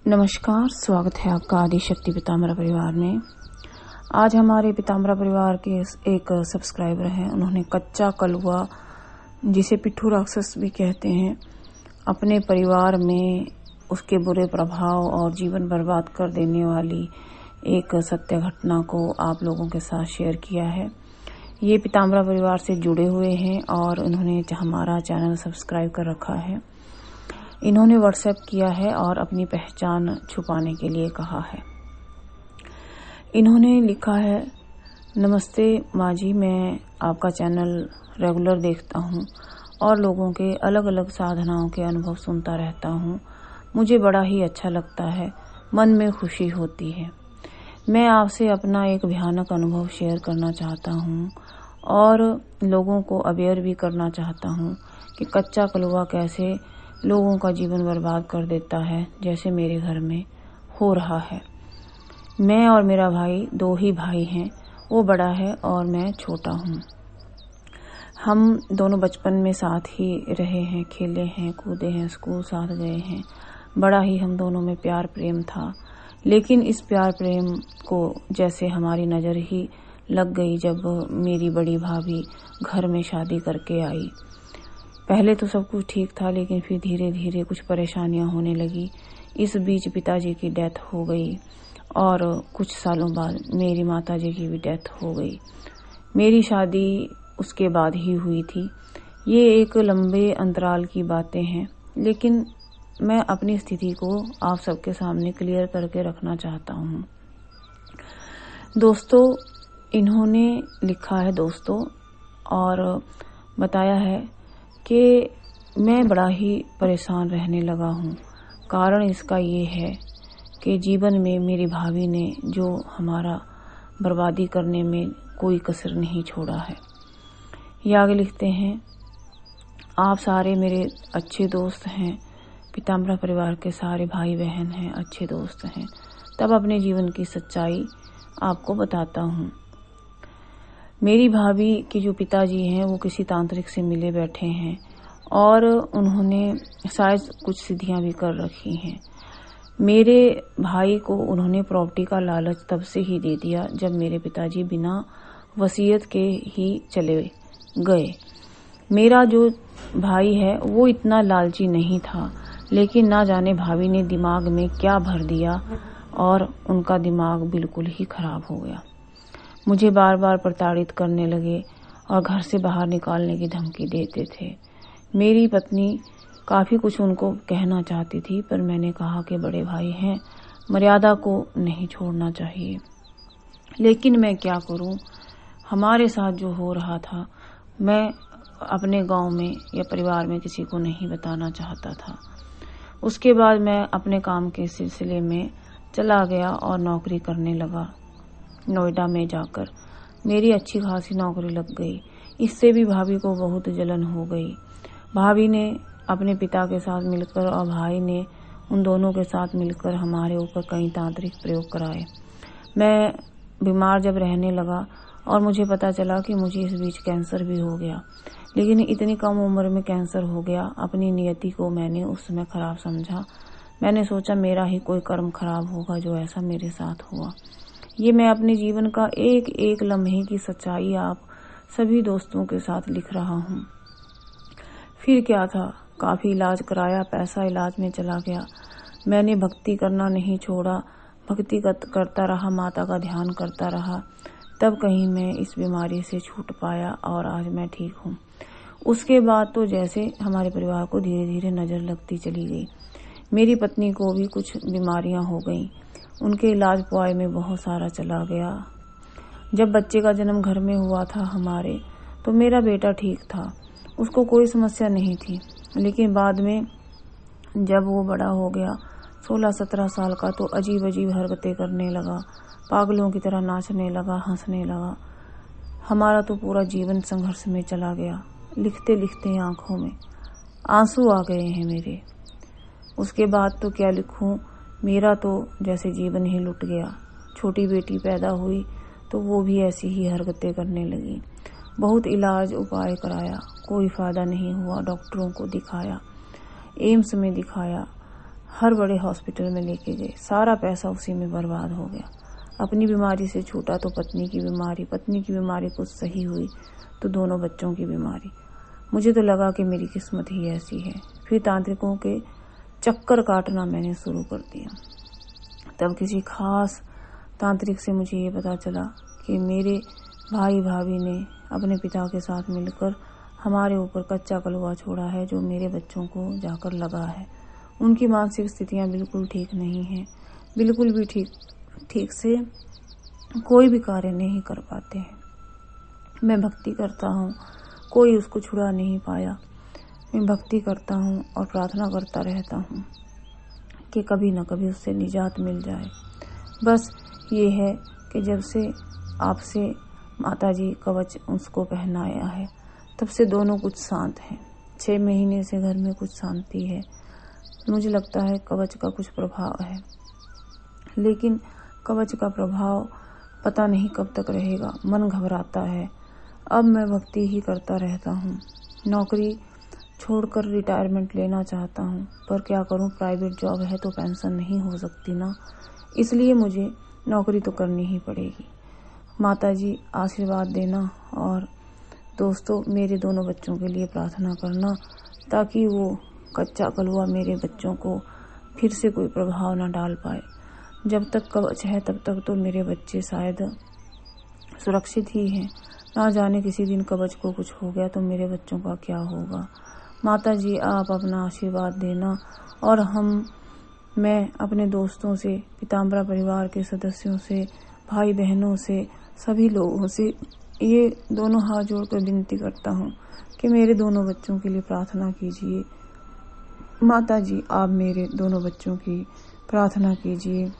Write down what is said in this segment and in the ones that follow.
नमस्कार, स्वागत है आपका आदिशक्ति पीताम्बरा परिवार में। आज हमारे पीताम्बरा परिवार के एक सब्सक्राइबर हैं, उन्होंने कच्चा कलुआ, जिसे पिट्ठू राक्षस भी कहते हैं, अपने परिवार में उसके बुरे प्रभाव और जीवन बर्बाद कर देने वाली एक सत्य घटना को आप लोगों के साथ शेयर किया है। ये पीताम्बरा परिवार से जुड़े हुए हैं और उन्होंने हमारा चैनल सब्सक्राइब कर रखा है। इन्होंने व्हाट्सएप किया है और अपनी पहचान छुपाने के लिए कहा है। इन्होंने लिखा है, नमस्ते माँ जी, मैं आपका चैनल रेगुलर देखता हूँ और लोगों के अलग अलग साधनाओं के अनुभव सुनता रहता हूँ। मुझे बड़ा ही अच्छा लगता है, मन में खुशी होती है। मैं आपसे अपना एक भयानक अनुभव शेयर करना चाहता हूँ और लोगों को अवेयर भी करना चाहता हूँ कि कच्चा कलुआ कैसे लोगों का जीवन बर्बाद कर देता है, जैसे मेरे घर में हो रहा है। मैं और मेरा भाई दो ही भाई हैं, वो बड़ा है और मैं छोटा हूँ। हम दोनों बचपन में साथ ही रहे हैं, खेले हैं, कूदे हैं, स्कूल साथ गए हैं। बड़ा ही हम दोनों में प्यार प्रेम था, लेकिन इस प्यार प्रेम को जैसे हमारी नज़र ही लग गई जब मेरी बड़ी भाभी घर में शादी करके आई। पहले तो सब कुछ ठीक था, लेकिन फिर धीरे धीरे कुछ परेशानियां होने लगी। इस बीच पिताजी की डेथ हो गई और कुछ सालों बाद मेरी माताजी की भी डेथ हो गई। मेरी शादी उसके बाद ही हुई थी। ये एक लंबे अंतराल की बातें हैं, लेकिन मैं अपनी स्थिति को आप सबके सामने क्लियर करके रखना चाहता हूँ। दोस्तों, इन्होंने लिखा है दोस्तों और बताया है कि मैं बड़ा ही परेशान रहने लगा हूँ। कारण इसका ये है कि जीवन में मेरी भाभी ने जो हमारा बर्बादी करने में कोई कसर नहीं छोड़ा है। ये आगे लिखते हैं, आप सारे मेरे अच्छे दोस्त हैं, पीताम्बरा परिवार के सारे भाई बहन हैं, अच्छे दोस्त हैं। तब अपने जीवन की सच्चाई आपको बताता हूँ। मेरी भाभी के जो पिताजी हैं वो किसी तांत्रिक से मिले बैठे हैं और उन्होंने शायद कुछ सिद्धियां भी कर रखी हैं। मेरे भाई को उन्होंने प्रॉपर्टी का लालच तब से ही दे दिया जब मेरे पिताजी बिना वसीयत के ही चले गए। मेरा जो भाई है वो इतना लालची नहीं था, लेकिन ना जाने भाभी ने दिमाग में क्या भर दिया और उनका दिमाग बिल्कुल ही खराब हो गया। मुझे बार बार प्रताड़ित करने लगे और घर से बाहर निकालने की धमकी देते थे। मेरी पत्नी काफ़ी कुछ उनको कहना चाहती थी, पर मैंने कहा कि बड़े भाई हैं, मर्यादा को नहीं छोड़ना चाहिए। लेकिन मैं क्या करूं, हमारे साथ जो हो रहा था मैं अपने गांव में या परिवार में किसी को नहीं बताना चाहता था। उसके बाद मैं अपने काम के सिलसिले में चला गया और नौकरी करने लगा। नोएडा में जाकर मेरी अच्छी खासी नौकरी लग गई। इससे भी भाभी को बहुत जलन हो गई। भाभी ने अपने पिता के साथ मिलकर और भाई ने उन दोनों के साथ मिलकर हमारे ऊपर कई तांत्रिक प्रयोग कराए। मैं बीमार जब रहने लगा और मुझे पता चला कि मुझे इस बीच कैंसर भी हो गया, लेकिन इतनी कम उम्र में कैंसर हो गया। अपनी नियति को मैंने उस समय खराब समझा। मैंने सोचा मेरा ही कोई कर्म खराब होगा जो ऐसा मेरे साथ हुआ। ये मैं अपने जीवन का एक एक लम्हे की सच्चाई आप सभी दोस्तों के साथ लिख रहा हूँ। फिर क्या था, काफी इलाज कराया, पैसा इलाज में चला गया। मैंने भक्ति करना नहीं छोड़ा, भक्ति करता रहा, माता का ध्यान करता रहा। तब कहीं मैं इस बीमारी से छूट पाया और आज मैं ठीक हूँ। उसके बाद तो जैसे हमारे परिवार को धीरे धीरे नजर लगती चली गई। मेरी पत्नी को भी कुछ बीमारियां हो गईं। उनके इलाज पुआई में बहुत सारा चला गया। जब बच्चे का जन्म घर में हुआ था हमारे, तो मेरा बेटा ठीक था, उसको कोई समस्या नहीं थी। लेकिन बाद में जब वो बड़ा हो गया, 16-17 साल का, तो अजीब अजीब हरकतें करने लगा, पागलों की तरह नाचने लगा, हंसने लगा। हमारा तो पूरा जीवन संघर्ष में चला गया। लिखते लिखते आंखों में आंसू आ गए हैं मेरे। उसके बाद तो क्या लिखूं, मेरा तो जैसे जीवन ही लुट गया। छोटी बेटी पैदा हुई तो वो भी ऐसी ही हरकतें करने लगी। बहुत इलाज उपाय कराया, कोई फायदा नहीं हुआ। डॉक्टरों को दिखाया, एम्स में दिखाया, हर बड़े हॉस्पिटल में लेके गए, सारा पैसा उसी में बर्बाद हो गया। अपनी बीमारी से छूटा तो पत्नी की बीमारी कुछ सही हुई तो दोनों बच्चों की बीमारी। मुझे तो लगा कि मेरी किस्मत ही ऐसी है। फिर तांत्रिकों के चक्कर काटना मैंने शुरू कर दिया। तब किसी खास तांत्रिक से मुझे ये पता चला कि मेरे भाई भाभी ने अपने पिता के साथ मिलकर हमारे ऊपर कच्चा कलवा छोड़ा है, जो मेरे बच्चों को जाकर लगा है। उनकी मानसिक स्थितियां बिल्कुल ठीक नहीं हैं, बिल्कुल भी ठीक से कोई भी कार्य नहीं कर पाते हैं। मैं भक्ति करता हूँ, कोई उसको छुड़ा नहीं पाया। मैं भक्ति करता हूँ और प्रार्थना करता रहता हूँ कि कभी न कभी उससे निजात मिल जाए। बस ये है कि जब से आपसे माताजी कवच उसको पहनाया है, तब से दोनों कुछ शांत हैं। 6 महीने से घर में कुछ शांति है। मुझे लगता है कवच का कुछ प्रभाव है, लेकिन कवच का प्रभाव पता नहीं कब तक रहेगा। मन घबराता है। अब मैं भक्ति ही करता रहता हूँ। नौकरी छोड़कर रिटायरमेंट लेना चाहता हूँ, पर क्या करूँ, प्राइवेट जॉब है तो पेंशन नहीं हो सकती ना, इसलिए मुझे नौकरी तो करनी ही पड़ेगी। माताजी आशीर्वाद देना और दोस्तों मेरे दोनों बच्चों के लिए प्रार्थना करना, ताकि वो कच्चा कलवा मेरे बच्चों को फिर से कोई प्रभाव न डाल पाए। जब तक कवच है तब तक तो मेरे बच्चे शायद सुरक्षित ही हैं। ना जाने किसी दिन कवच को कुछ हो गया तो मेरे बच्चों का क्या होगा। माताजी आप अपना आशीर्वाद देना और मैं अपने दोस्तों से, पीताम्बरा परिवार के सदस्यों से, भाई बहनों से, सभी लोगों से ये दोनों हाथ जोड़कर विनती करता हूँ कि मेरे दोनों बच्चों के लिए प्रार्थना कीजिए। माताजी आप मेरे दोनों बच्चों की प्रार्थना कीजिए,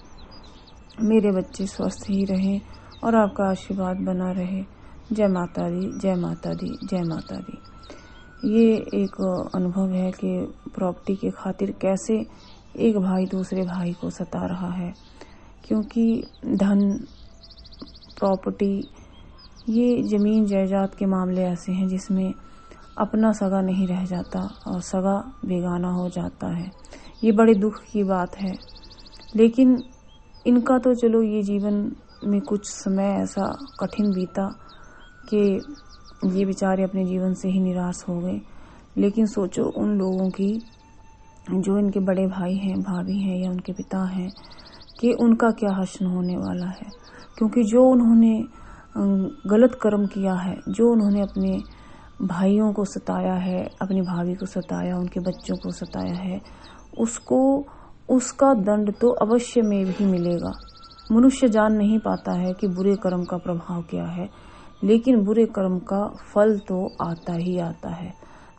मेरे बच्चे स्वस्थ ही रहें और आपका आशीर्वाद बना रहे। जय माता दी, जय माता दी, जय माता दी। ये एक अनुभव है कि प्रॉपर्टी के खातिर कैसे एक भाई दूसरे भाई को सता रहा है, क्योंकि धन, प्रॉपर्टी, ये जमीन जायदाद के मामले ऐसे हैं जिसमें अपना सगा नहीं रह जाता और सगा बेगाना हो जाता है। ये बड़े दुख की बात है, लेकिन इनका तो चलो ये जीवन में कुछ समय ऐसा कठिन बीता कि ये बेचारे अपने जीवन से ही निराश हो गए। लेकिन सोचो उन लोगों की जो इनके बड़े भाई हैं, भाभी हैं या उनके पिता हैं, कि उनका क्या हश्र होने वाला है। क्योंकि जो उन्होंने गलत कर्म किया है, जो उन्होंने अपने भाइयों को सताया है, अपनी भाभी को सताया, उनके बच्चों को सताया है, उसको उसका दंड तो अवश्य में भी मिलेगा। मनुष्य जान नहीं पाता है कि बुरे कर्म का प्रभाव क्या है, लेकिन बुरे कर्म का फल तो आता ही आता है।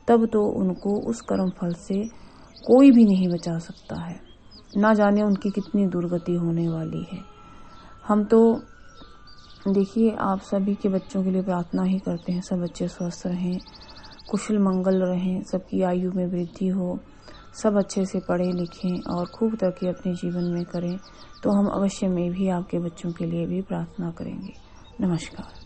तब तो उनको उस कर्म फल से कोई भी नहीं बचा सकता है। ना जाने उनकी कितनी दुर्गति होने वाली है। हम तो देखिए आप सभी के बच्चों के लिए प्रार्थना ही करते हैं, सब बच्चे स्वस्थ रहें, कुशल मंगल रहें, सबकी आयु में वृद्धि हो, सब अच्छे से पढ़ें लिखें और खूब तरक्की अपने जीवन में करें। तो हम अवश्य में भी आपके बच्चों के लिए भी प्रार्थना करेंगे। नमस्कार।